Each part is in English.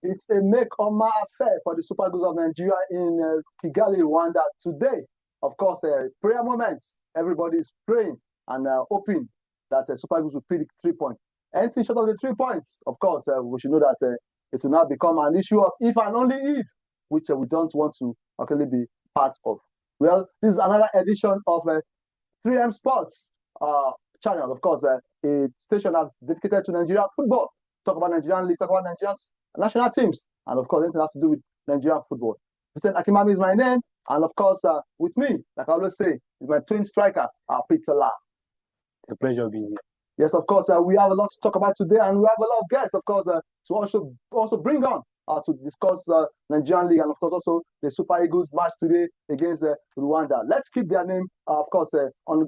It's a make or mar affair for the Super Eagles of Nigeria in Kigali, Rwanda today. Of course, prayer moments. Everybody is praying and hoping that Super Eagles will pick 3 points. Anything short of the 3 points, of course, we should know that it will now become an issue of if and only if, which we don't want to actually be part of. Well, this is another edition of 3M Sports channel, of course, a station that's dedicated to Nigerian football. Talk about Nigerian league, talk about Nigerian national teams, and of course, anything has to do with Nigerian football. Vincent Akimami is my name, and of course, with me, like I always say, is my twin striker, Peter La. It's a pleasure being here. Yes, of course, we have a lot to talk about today, and we have a lot of guests, of course, to also bring on to discuss Nigerian league and of course also the Super Eagles match today against Rwanda. Let's keep their name, of course, on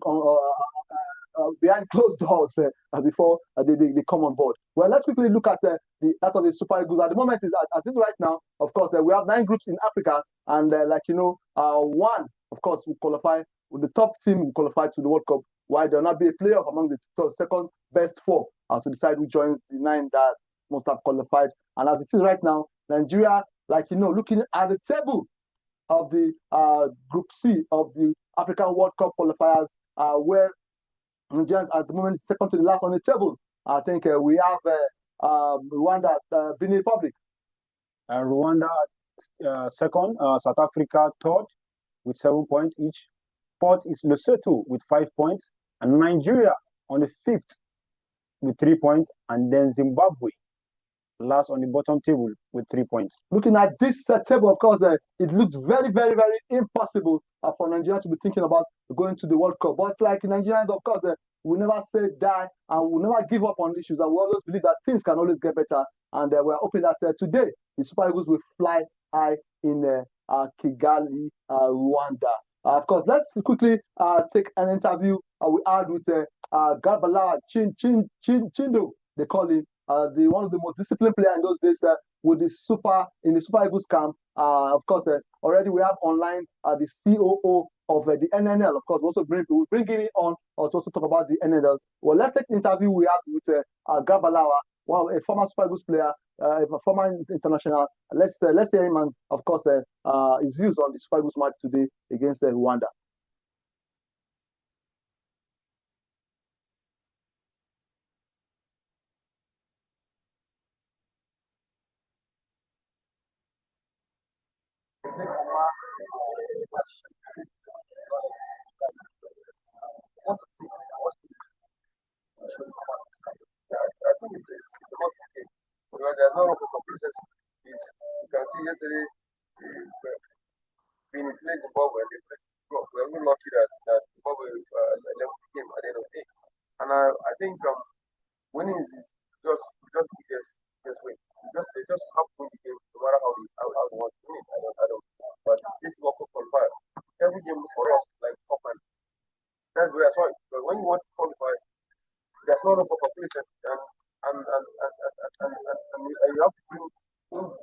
behind closed doors before they come on board. Well, let's quickly look at that of the Super Eagles. At the moment, as it right now, of course, we have 9 groups in Africa, and one, of course, will qualify. The top team will qualify to the World Cup. Why there will not be a playoff among the second best 4 to decide who joins the 9 that must have qualified. And as it is right now, Nigeria, looking at the table of the Group C of the African World Cup qualifiers, where Nigerians at the moment second to the last on the table. I think we have Rwanda, Benin Republic. Rwanda second, South Africa third with 7 points each. Fourth is Lesotho with 5 points, and Nigeria on the 5th with 3 points, and then Zimbabwe last on the bottom table with 3 points. Looking at this table, of course, it looks very, very, very impossible for Nigeria to be thinking about going to the World Cup. But like Nigerians, of course, we never say die and we never give up on issues, and we always believe that things can always get better. And we're hoping that today the Super Eagles will fly high in Kigali, Rwanda. Of course, let's quickly take an interview we had with Garbalawa Chindo, they call him, one of the most disciplined players in those days with the Super Eagles camp. Of course, already we have online the COO of the NNL. Of course, we're bringing it on to also talk about the NNL. Well, let's take an interview we have with Garbalawa, a former Super Eagles player, a former international. Let's hear him and, of course, his views on the Super Eagles match today against Rwanda. I think it's about okay. Because there's no room for complacency. You can see yesterday being played the ball when they played the block. We are not lucky that the ball will level the game at the end of the day. And I think winning is just easiest way. They just have to win the game no matter how they want to win it. I don't. But this is what qualifiers. Every game for us is like top and that's where I saw it. But when you want to qualify, there's no room for complacency and you have to bring in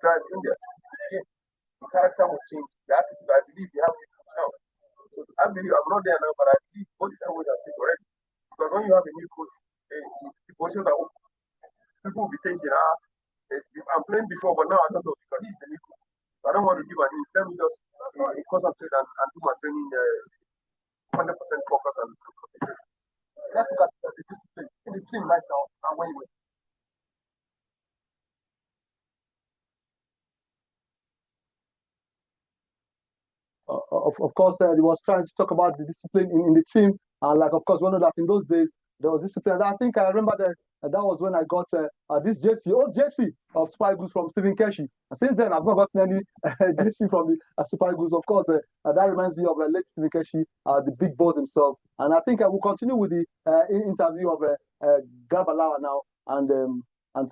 drive in there. Yeah. The character will change. The attitude, I believe you have it now. So I believe I'm not there now, but I believe both the coaches are sick already. Because when you have a new coach, the positions are open. People will be thinking, I'm playing before, but now I don't know because he's the new coach. So I don't want to give an in. Let me just concentrate and do my training 100% focus and concentration. Let's look at the discipline in the team right now and when you win. Of course, he was trying to talk about the discipline in the team. And like, of course, we know that in those days, there was discipline. I think I remember that was when I got this jersey, old jersey of Super Eagles from Stephen Keshi. And since then, I've not gotten any jersey from the Super Eagles. Of course, that reminds me of late Stephen Keshi, the big boss himself. And I think I will continue with the interview of Garbalawa now and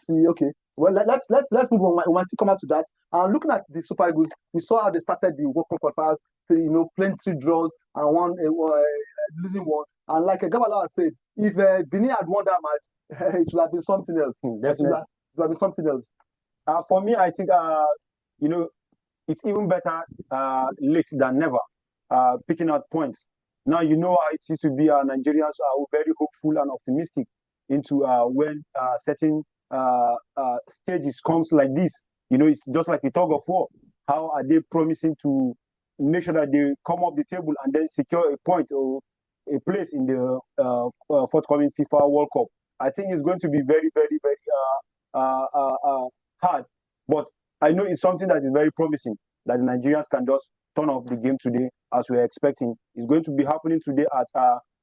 see, okay, well, let's move on. We might still come out to that. Looking at the Super Eagles, we saw how they started the World Cup qualifiers, playing 3 draws and one losing one. And like Gabala said, if Benin had won that match, it would have been something else. Definitely. It would have been something else. For me, I think it's even better late than never. Picking out points. Now you know how it used to be. Nigerians are very hopeful and optimistic into when certain stages comes like this. it's just like a tug of war. How are they promising to make sure that they come up the table and then secure a point or a place in the forthcoming FIFA World Cup? I think it's going to be very, very, very hard. But I know it's something that is very promising that the Nigerians can just turn off the game today as we're expecting. It's going to be happening today at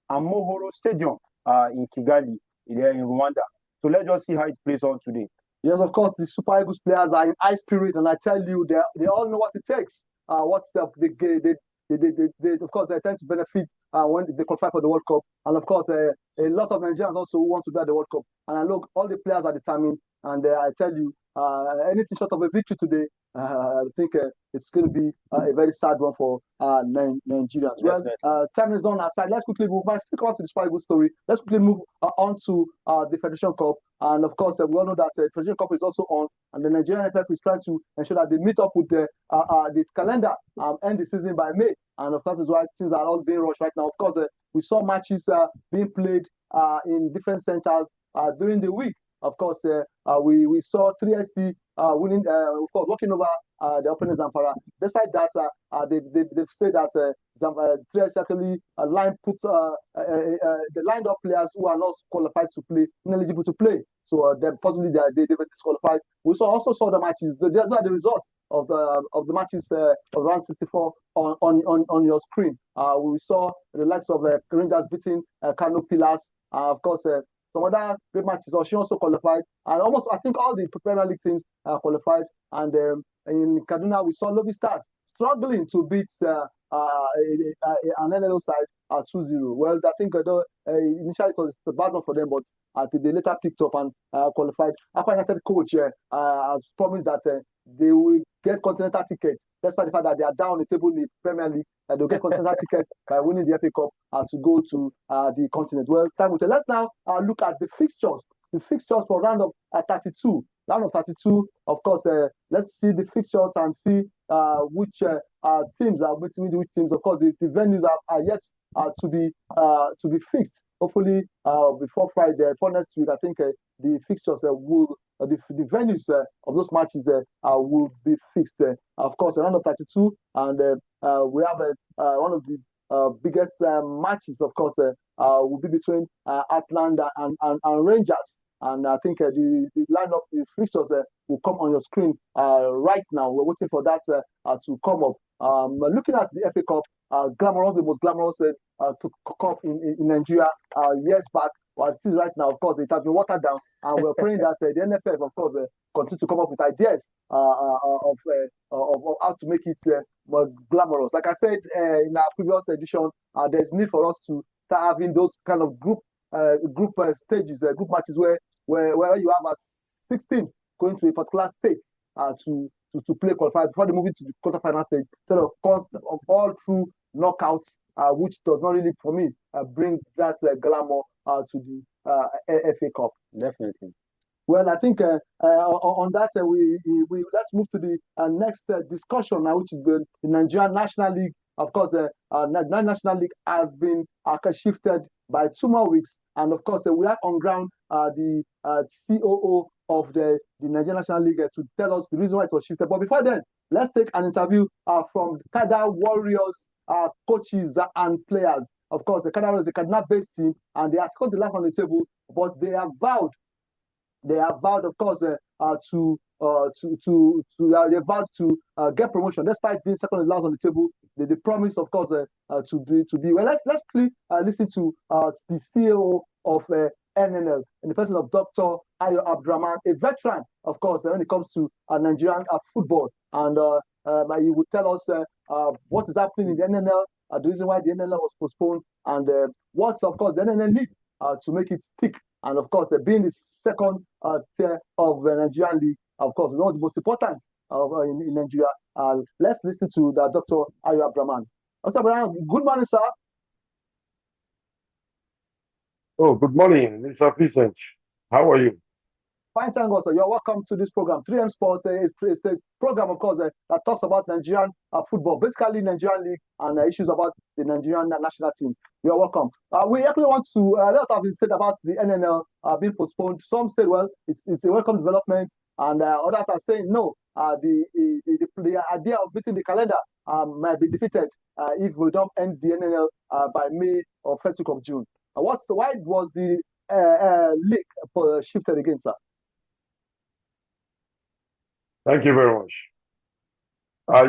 Amohoro Stadium in Kigali, there in Rwanda. So let's just see how it plays on today. Yes, of course, the Super Eagles players are in high spirit, and I tell you, they all know what it takes. Of course, they tend to benefit when they qualify for the World Cup. And of course, a lot of Nigerians also want to be at the World Cup. And I look, all the players are determined. And I tell you, anything short of a victory today, I think it's going to be a very sad one for Nigerians. Well, time is done aside. Let's quickly move. Let's come on to the Super Eagles story. Let's quickly move on to the Federation Cup. And of course, we all know that the Federation Cup is also on, and the Nigerian FF is trying to ensure that they meet up with the calendar end the season by May. And of course, that's why things are all being rushed right now. Of course, we saw matches being played in different centers during the week. Of course, we saw 3SC winning, of course, walking over the opponent Zamfara. Despite that, they've said that 3SC actually lined up players who are not qualified to play, ineligible to play. So possibly they were disqualified. We also saw the matches. Those are the results of the matches of round 64 on your screen. We saw the likes of Rangers beating Kano Pillars. Of course, some other great matches. She also qualified, and almost I think all the Premier League teams qualified. And in Kaduna, we saw Lobby Stars struggling to beat an NLO side at 2-0. Well, I think initially it was a bad one for them, but they later picked up and qualified. Aqua United coach has promised that they will get continental tickets, despite the fact that they are down the table in the Premier League. They'll get continental tickets by winning the FA Cup to go to the continent. Well, time will tell. Let's now look at the fixtures. The fixtures for round of 32. Round of 32, of course, let's see the fixtures and see which teams are meeting which teams. Of course, the venues are yet to be fixed. Hopefully, before Friday, for next week, I think the fixtures will the venues of those matches will be fixed. Of course, round of 32, and we have one of the biggest matches. Of course, will be between Atlanta and Rangers. And I think the lineup, the fixtures will come on your screen right now. We're waiting for that to come up. Looking at the FA Cup, glamorous, the most glamorous cup in Nigeria years back. Well, still right now, of course, it has been watered down, and we're praying that the NFF, of course, continue to come up with ideas of how to make it more glamorous. Like I said in our previous edition, there's need for us to start having those kind of group stages, group matches where you have 16 going to a particular state to play qualifiers before they move into the quarterfinal stage, instead of all through knockouts, which does not really, for me, bring that glamour to the FA Cup. Definitely. Well, I think on that, we let's move to the next discussion now, which is the Nigerian National League. Of course, the Nigerian National League has been shifted by 2 more weeks. And of course, we have on ground the COO of the Nigerian National League to tell us the reason why it was shifted. But before then, let's take an interview from Kada Warriors coaches and players. Of course, the Kada Warriors is a Kaduna-based team, and they are scored the last on the table, but they have vowed, of course, to get promotion despite being second last on the table. They promise, of course, to be. Well, let's quickly listen to the CEO of NNL in the person of Dr. Ayo Abdurrahman, a veteran, of course, when it comes to Nigerian football, and he would tell us what is happening in the NNL, the reason why the NNL was postponed, and what, of course, the NNL needs to make it stick. And of course, being the second tier of the Nigerian league, of course, one of the most important in Nigeria. Let's listen to the Dr. Ayo Abdurrahman. Dr. Abdurrahman, good morning, sir. Oh, good morning, Mr. Vincent. How are you? Fine, thank God, sir. You're welcome to this program. 3M Sports is a program, of course, that talks about Nigerian football, basically Nigerian league and issues about the Nigerian national team. You're welcome. We actually want to, a lot have been said about the NNL being postponed. Some said, well, it's a welcome development. and others are saying no. The idea of beating the calendar might be defeated if we don't end the NNL by May or first week of June. Why was the league shifted again, sir? Thank you very much.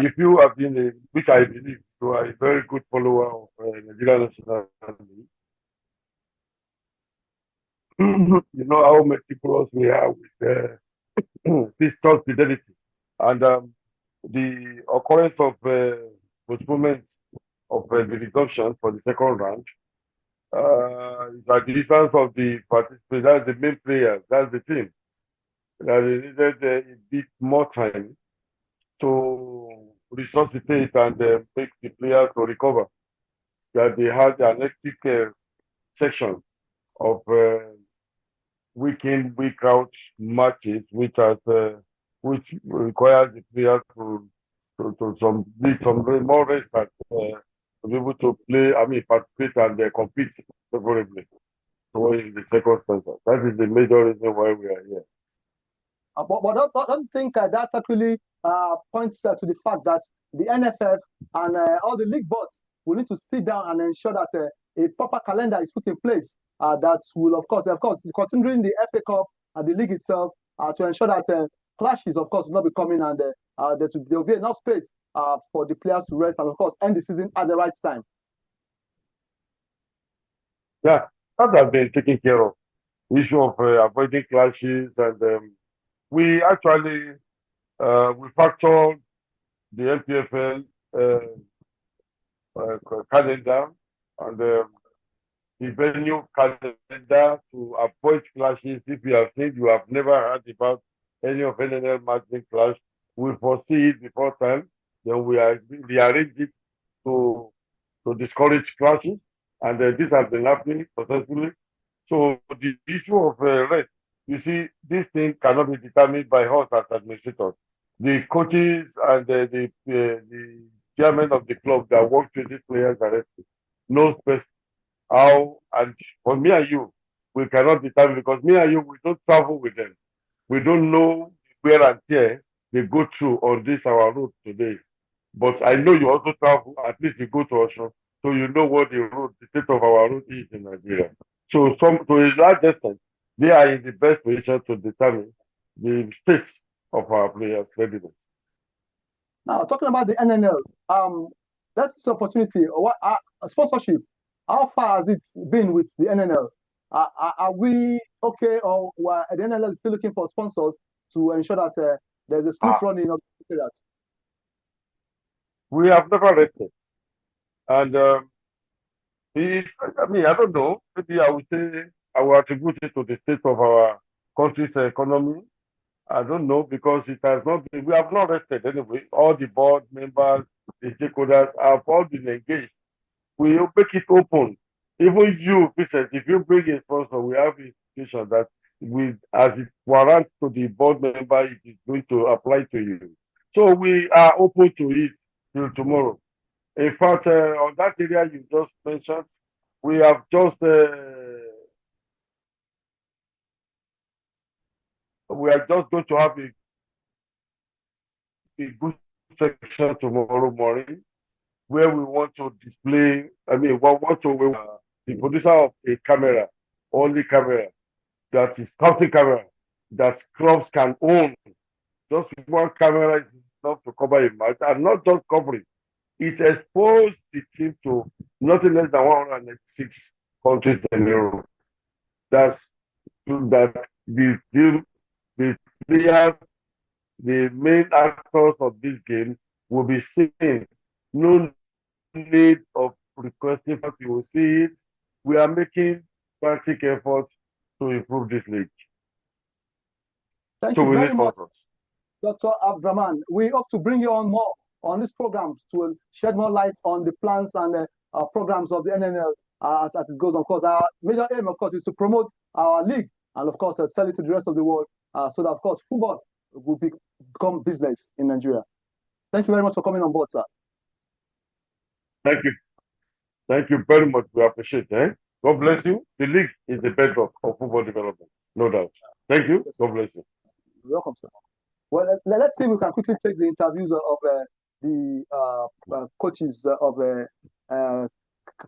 If you have been, which I believe you are a very good follower of Nigeria National League, you know how meticulous we are with fiscal fidelity. And the occurrence of postponement of the resumption for the second round is at the instance of the participants, that's the main players, that's the team. That they needed a bit more time to resuscitate and make the players to recover. That they had an hectic section of week in, week out matches, which requires the players to need some more rest and to be able to play, participate and compete favorably in the second semester. That is the major reason why we are here. But don't think that actually points to the fact that the NFF and all the league boards will need to sit down and ensure that a proper calendar is put in place that will, of course, considering the FA Cup and the league itself, to ensure that clashes, of course, will not be coming and there will be enough space for the players to rest and, of course, end the season at the right time. Yeah, that has been taken care of. The issue of avoiding clashes, and we actually we factored the MPFL calendar and the venue calendar to avoid clashes. If you have said you have never heard about any of NNL matching clash, we foresee it before time. Then we rearrange it to discourage clashes, and this has been happening successfully. So the issue of rest, you see, this thing cannot be determined by us as administrators. The coaches and the chairman of the club that works with these players directly knows best how, and for me and you, we cannot determine, because me and you, we don't travel with them. We don't know where and tear they go through on this our road today. But I know you also travel, at least you go to Osho, so you know what the state of our road is in Nigeria. So to a large extent, they are in the best position to determine the state of our players' readiness. Now, talking about the NNL, that's the opportunity. What sponsorship? How far has it been with the NNL? Are we okay, or the NNL is still looking for sponsors to ensure that there's a smooth running of that? We have never rested, and I don't know. Maybe I would say I will attribute it to the state of our country's economy. I don't know, because it has not been. We have not rested anyway. All the board members, the stakeholders have all been engaged. We make it open. Even you, Vincent, if you bring a sponsor, we have a situation that as it warrants to the board member, it is going to apply to you. So we are open to it till tomorrow. In fact, on that area you just mentioned, we have just we are just going to have a good section tomorrow morning, where we want to display, we want to the producer of a camera, only camera, that is scouting camera, that clubs can own. Just one camera is enough to cover a match, and not just covering. It exposed the team to nothing less than 196 countries in Europe. That's that the players, the main actors of this game will be seen. No need of requesting for you will see it. We are making frantic efforts to improve this league. Thank you very much, Dr. Abdraman. We hope to bring you on more on this program to shed more light on the plans and programs of the NNL as it goes. Of course, our major aim, of course, is to promote our league and, of course, sell it to the rest of the world so that, of course, football will become business in Nigeria. Thank you very much for coming on board, sir. Thank you. Thank you very much. We appreciate it. God bless you. The league is the bedrock of football development, no doubt. Thank you. God bless you. welcome, sir. Well, let's see if we can quickly take the interviews of the coaches of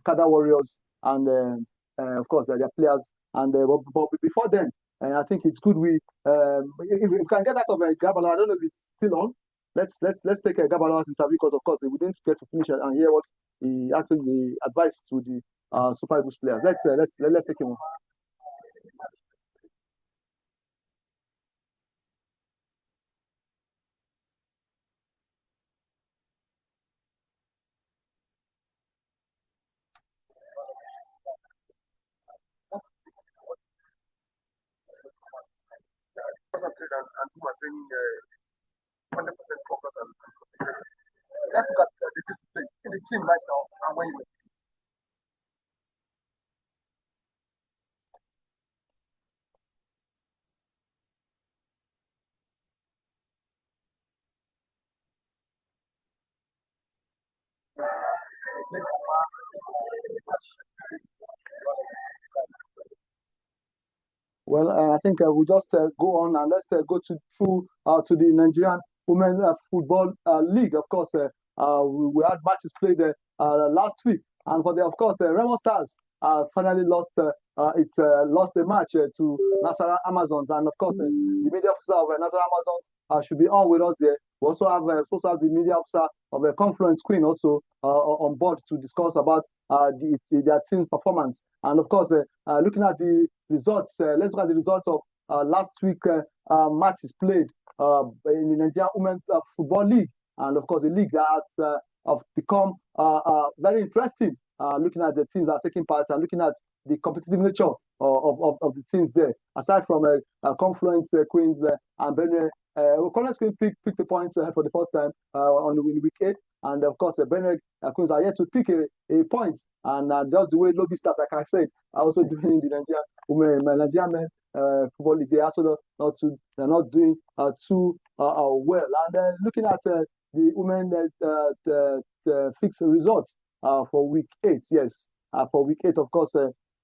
Kada Warriors and of course their players. And but before then, I think it's good if we can get out of Gabalo. I don't know if it's still on. Let's take Gabalo's interview because of course we didn't get to finish it and hear what he actually advised to the Super Eagles players. Let's take him on. And who are training 100% focus and concentration. Let's look at the discipline in the team right now and when you Well, I think we'll just go on and let's go through to the Nigerian Women's Football League. Of course, we had matches played last week, and of course, Remo Stars finally lost lost the match to Nasarawa Amazons, and of course, the media officer of Nasarawa Amazons should be on with us there. We also have supposed to have the media officer of the Confluence Queen also on board to discuss about their team's performance. And of course, looking at the results, let's look at the results of last week matches played in the Nigerian Women's Football League. And of course, the league that has become very interesting, looking at the teams that are taking part and looking at the competitive nature of the teams there. Aside from Confluence Queens and Benue, Confluence Queens picked the points for the first time on week 8. And of course, Benue Queens are yet to pick a point. And that's the way Lobby Stars, like I said, are also doing in the Nigerian men football league. They also they're not doing too well. And looking at the women fixed results for week 8, yes, for week 8, of course,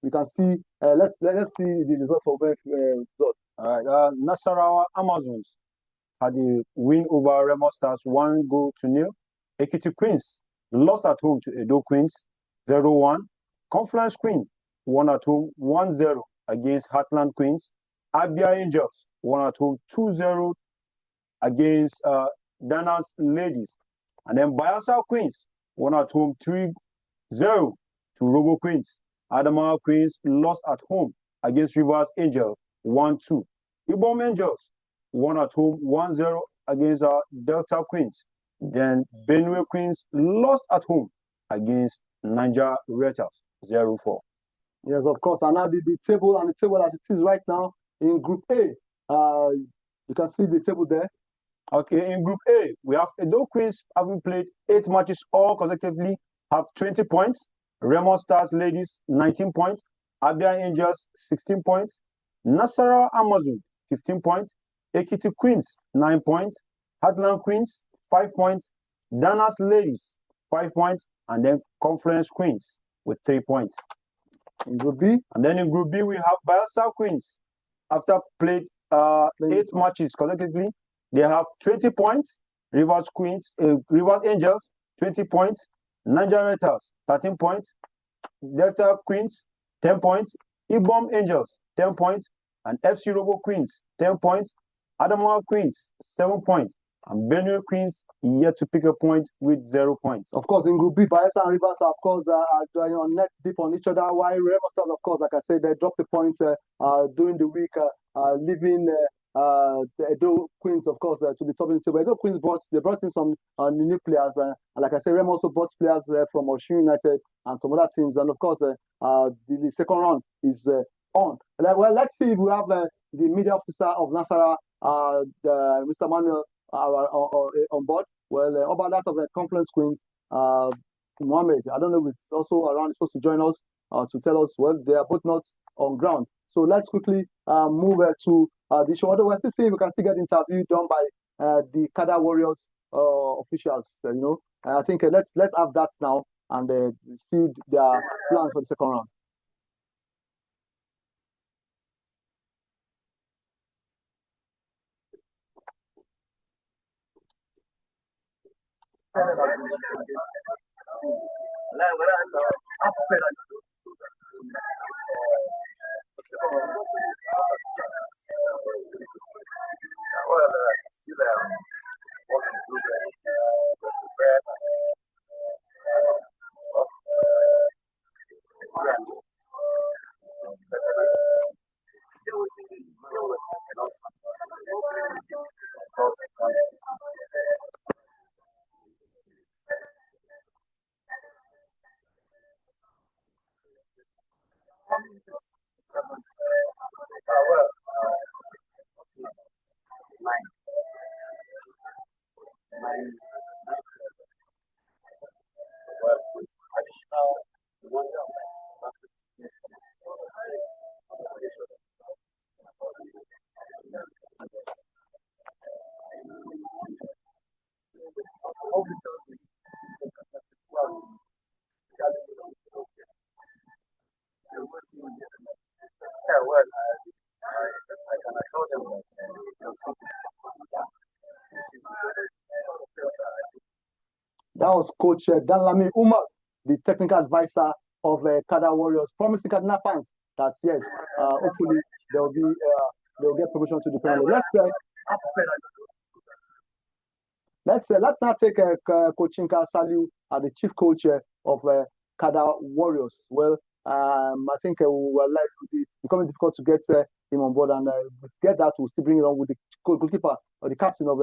we can see. Let's see the result for women result. All right, Nasarawa Amazons had a win over Remo Stars 1-0. Ekiti Queens lost at home to Edo Queens 0-1. Confluence Queen won at home 1-0 against Heartland Queens. Abia Angels won at home 2-0 against Danas Ladies. And then Bayelsa Queens won at home 3-0 to Robo Queens. Adamawa Queens lost at home against Rivers Angels 1-2. Ibom Angels won at home 1-0 against Delta Queens. Then Benue Queens lost at home against Niger Reuters 0-4. Yes, of course. And now the table as it is right now in Group A. You can see the table there. Okay, in Group A, we have Edo Queens having played 8 matches all consecutively, have 20 points. Remo Stars Ladies 19 points. Abia Angels 16 points. Nasarawa Amazon 15 points. Ekiti Queens 9 points. Heartland Queens 5 points. Danas Ladies 5 points. And then Confluence Queens with 3 points. In Group B, and then in Group B, we have Bayelsa Queens. After played 8 matches consecutively, they have 20 points. Rivers Angels 20 points. Niger Raiders 13 points. Delta Queens 10 points. Ibom Angels 10 points. And FC Robo Queens 10 points. Adamawa Queens 7 points. And Benue Queens yet to pick a point with 0 points. Of course, in Group B, Bayelsa and Rivers, of course, are on net deep on each other. While Remo Stars, of course, like I said, they dropped the points during the week, leaving the Edo Queens, of course, to the top of the table. Edo Queens brought in some new players, and like I said, Remo also brought players from Osun United and some other teams. And of course, the second round is on. Well, let's see if we have the media officer of Nasarawa, Mr. Manuel, on board. Well, about that of the Confluence Queens, Mohammed, I don't know if it's also around, supposed to join us to tell us, well, they are both not on ground. So let's quickly move to the show. Otherwise, we're still seeing if we can still get interview done by the Kada Warriors officials. I think let's have that now and see their plans for the second round. That was Coach Danlami Umar, the technical advisor of Kada Warriors, promising Kaduna fans that yes, hopefully they'll get promotion to the Premier League. Let's now take Coach Inka Saliu, the chief coach of Kada Warriors. Well, I think we were like it's becoming difficult to get him on board, and get that we'll still bring it on with the goalkeeper or the captain of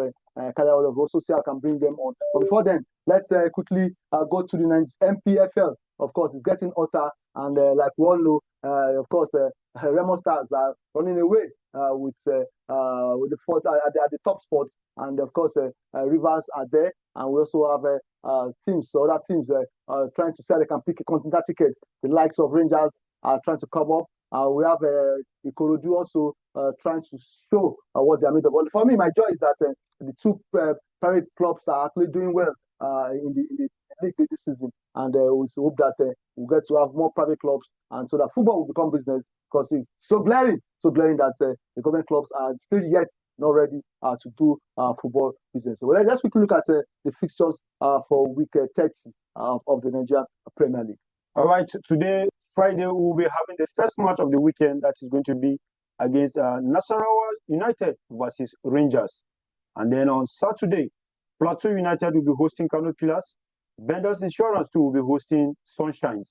Kada Warriors. Also, see how I can bring them on. But before then, let's quickly go to the MPFL. Of course, it's getting hotter, and like we all know, of course, Remo Stars are running away with the fourth at the top spot, and of course, Rivers are there, and we also have other teams trying to say they can pick a continental ticket. The likes of Rangers are trying to come up. We have Ikorodu also trying to show what they are made of. Well, for me, my joy is that the two private clubs are actually doing well in the league this season, and we hope that we'll get to have more private clubs, and so that football will become business, because it's so glaring that the government clubs are still yet not ready to do football business. So let's quickly look at the fixtures for week 30 of the Nigerian Premier League. All right, today, Friday, we will be having the first match of the weekend, that is going to be against Nasarawa United versus Rangers. And then on Saturday, Plateau United will be hosting Kano Pillars. Benders Insurance too will be hosting Sunshines.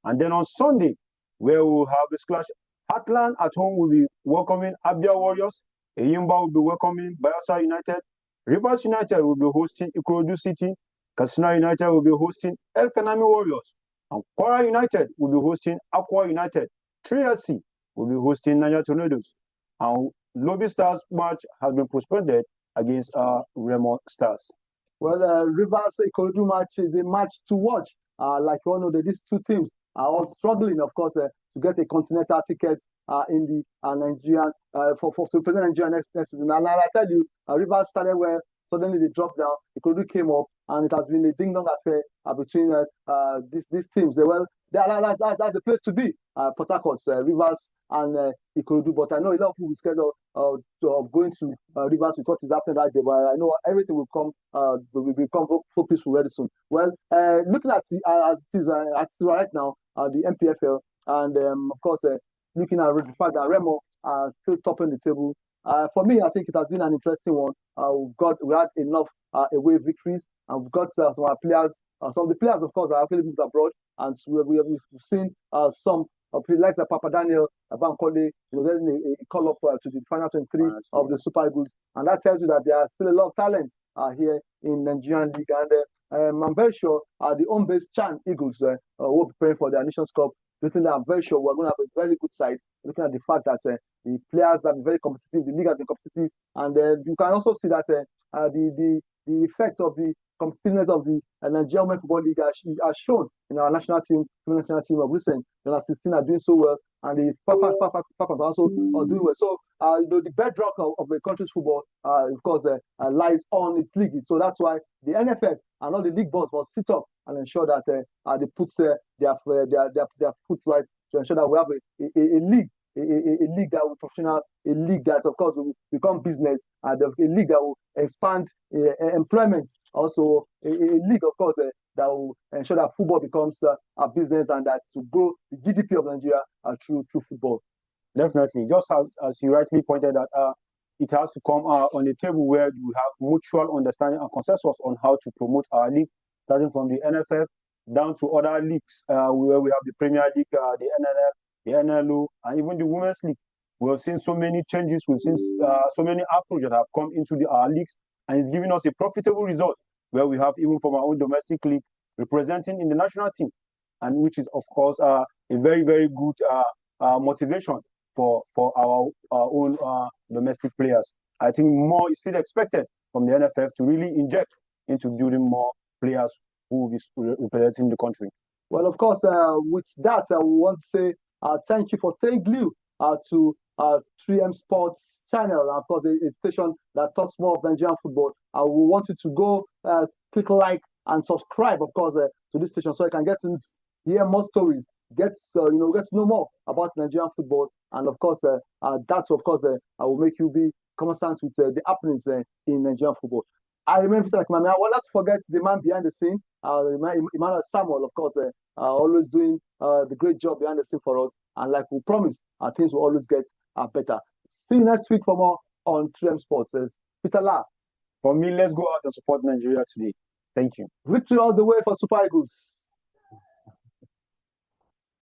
And then on Sunday, where we will have this clash, Heartland at home will be welcoming Abia Warriors. Eyimba will be welcoming Bayelsa United. Rivers United will be hosting Ikorodu City. Katsina United will be hosting El Kanami Warriors. And Kwara United will be hosting Aqua United. 3SC will be hosting Niger Tornadoes. And Lobby Stars match has been postponed against Remo Stars. Well, Rivers Ikorodu match is a match to watch. Like you all know, these two teams are all struggling, of course, to get a continental ticket in the Nigerian to represent Nigeria next season. And I tell you, Rivers started where suddenly they dropped down. Ikorodu came up, and it has been a ding-dong affair between these teams. Well, that's the place to be. Port Harcourt, Rivers, and Ikorodu. But I know a lot of people are scared of going to Rivers with what is happening right there. But I know everything will become so peaceful very soon. Well, looking at as it is right now, the MPFL, and of course, looking at the fact that Remo are still topping the table. For me, I think it has been an interesting one. We had enough away victories, and we've got some of our players. Some of the players, of course, are actually moved abroad, and we've seen some players like Papa Daniel Bankole, getting a call up to the final 23 of the Super Eagles, and that tells you that there are still a lot of talent here in Nigerian League. And I'm very sure the home-based Chan Eagles will be preparing for their Nations Cup. I'm very sure we're going to have a very good side, looking at the fact that the players have been very competitive, the league has been competitive, and you can also see that the effect of the competitiveness of the Nigerian Women Football League has shown in our national team of recent. The last 16 are doing so well, and the Falcons are also doing well. So, the bedrock of the country's football, of course, lies on its league. So that's why the NFF and all the league boards must sit up and ensure that they put their foot right to ensure that we have a league a league that will professional, a league that of course will become business, and a league that will expand employment. Also, a league of course that will ensure that football becomes a business and that to grow the GDP of Nigeria through football. Definitely, just as you rightly pointed out, it has to come on the table where we have mutual understanding and consensus on how to promote our league, starting from the NFF down to other leagues where we have the Premier League, the NNF, the NLO, and even the Women's League. We have seen so many changes, we've seen so many approaches that have come into our leagues, and it's giving us a profitable result where we have even from our own domestic league representing in the national team, and which is of course a very, very good motivation for our own domestic players. I think more is still expected from the NFF to really inject into building more players who will be representing the country. Well, of course, with that, I want to say thank you for staying glued to 3M Sports channel, of course, a station that talks more of Nigerian football. I will want you to go click like and subscribe, of course, to this station so you can get to hear more stories, get to know more about Nigerian football, and of course, that of course will make you be constant with the happenings in Nigerian football. I remember like I will not forget the man behind the scene, Emmanuel Samuel, of course, always doing the great job behind the scene for us. And like we promised, things will always get better. See you next week for more on 3M Sports. Peter La. For me, let's go out and support Nigeria today. Thank you. Victory all the way for Super Eagles.